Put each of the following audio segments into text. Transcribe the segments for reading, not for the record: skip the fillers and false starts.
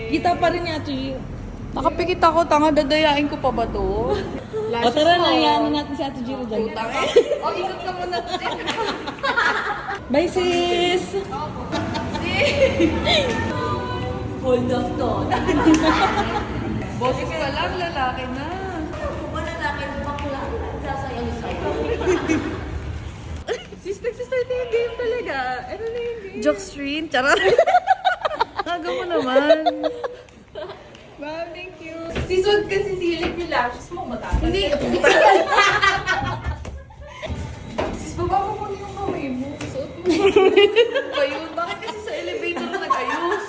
Kita pa rin niya, Chi. Nakapikit ako, tanga, dadayain ko pa ba to? O tara na, iyanin natin si Ate Giro dyan. O, ikot ka muna to. Bye, sis! Hold up to. Boses ka lang, lalaki na. Kung ba lalaki, bakla, sasayaw sa'yo. Sis, nagsistart na yung game talaga. Ano na yung game? Jokestream, charot. Naga mo naman. Ma'am, thank you. Sisod kasi silip yung lashes mo, matagal. Hindi. Sis, baba mo muna yung kamay mo. Suot mo. Ayun, bakit kasi sa elevator na nag-ayos?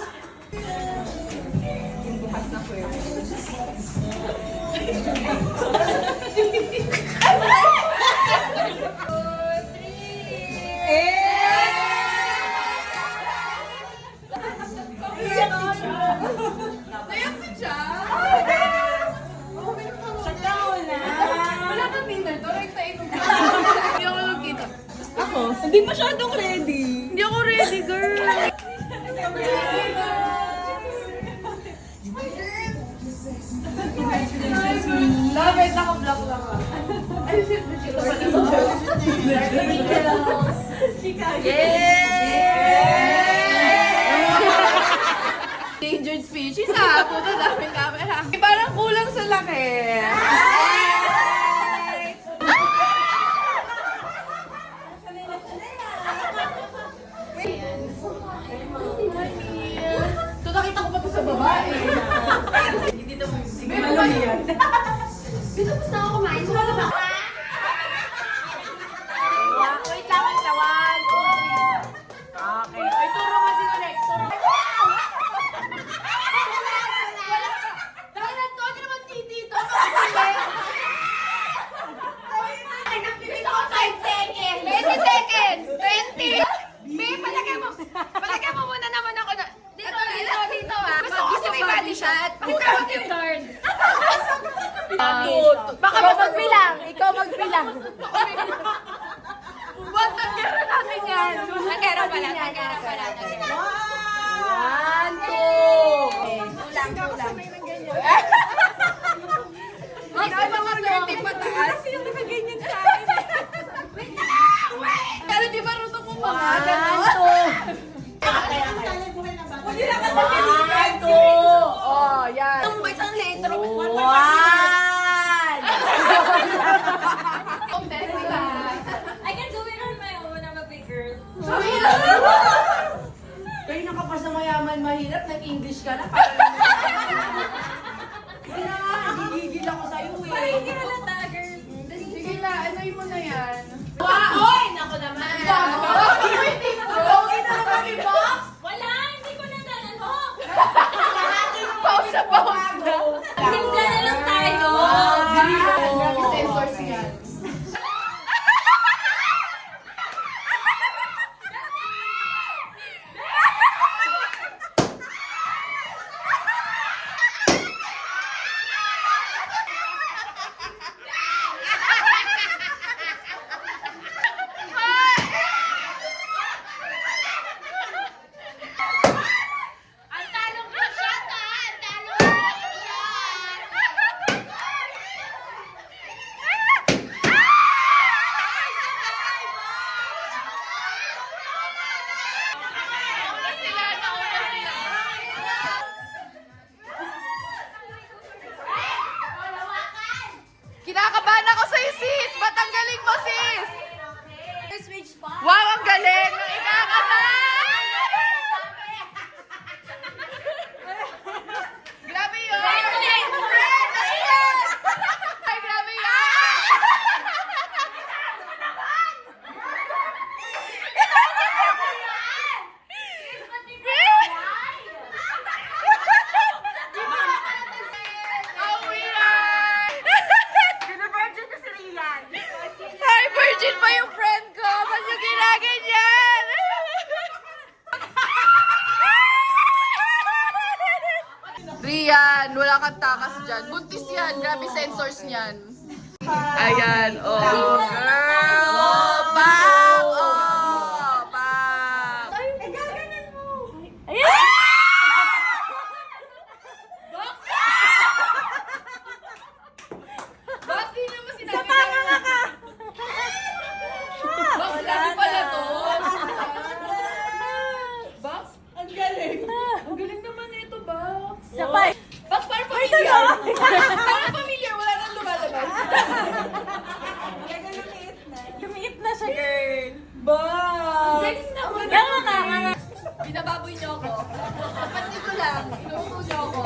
Yung bukas na ko yun. Hindi masyadong ready. Hindi ako ready, girl. Love it, naka-block lang ako. Ay, shit, shit pala. Endangered species, ha? Puto, daming camera. Parang kulang sa laki. Ito nakita ko pa ito sa babae. Dito mo. Ano yan? Dito gusto ako kumain. Wala ba? Wait lang, wait lang. 1, 2, 3. Okay. Ay, turo mo sino next. Turo. Dahilan to, ano naman titito? Gusto ko 5 seconds. 20 seconds. 20. Babe, palagay mo muna naman ako na. Dito ah. Gusto may body shot. Pakita mo yung turn. Baka magbilang. Ikaw magbilang. What? Nagkera natin yan. Nagkera pala. 1, 2. Kulang. Kasi mga 30 pataas. Kasi yung nakaganyan sa akin. Wait lang! Wait! Pero di ba ruto mo mga? 1, 2. Hindi na kasi 1, 2. Oh, yan. Itong isang letra. 1. I can do it on my own. I'm a big girl. Kayo nakapas na mayaman, mahirap. Nag-English ka na. Parang hindi na nga, gigigil ako sa'yo eh. Parang hindi halata, girl. Sige na, anoy mo na yan. Oy! Naku naman. Okay na naman iba? Wala! Hindi ko na ano. Pause na. Timpla na lang tayo. Grabe sensors yan. Ang talong na shot ah! Ang talong na shot! Kinakabahan ako sa'yo, sis! Ba't ang galing mo, sis? Switch pa. Wow, ang galing! Nang ikakabahan! Grabe yun! Friend! Ano yan? Ay, grabe yun! Ang weird! Virgin na si Rian. Ay, virgin pa yung friend ko! Ba't yung ginaganyan? Rian, wala kang takas dyan. Buntis yan. Grabe sensors niyan. Ayan, oh. Girl! Oh, bang! Oh, bang! Ay, gaganyan mo. Inuutoy niyo ako. Kapatid ko lang, inuutoy niyo ako.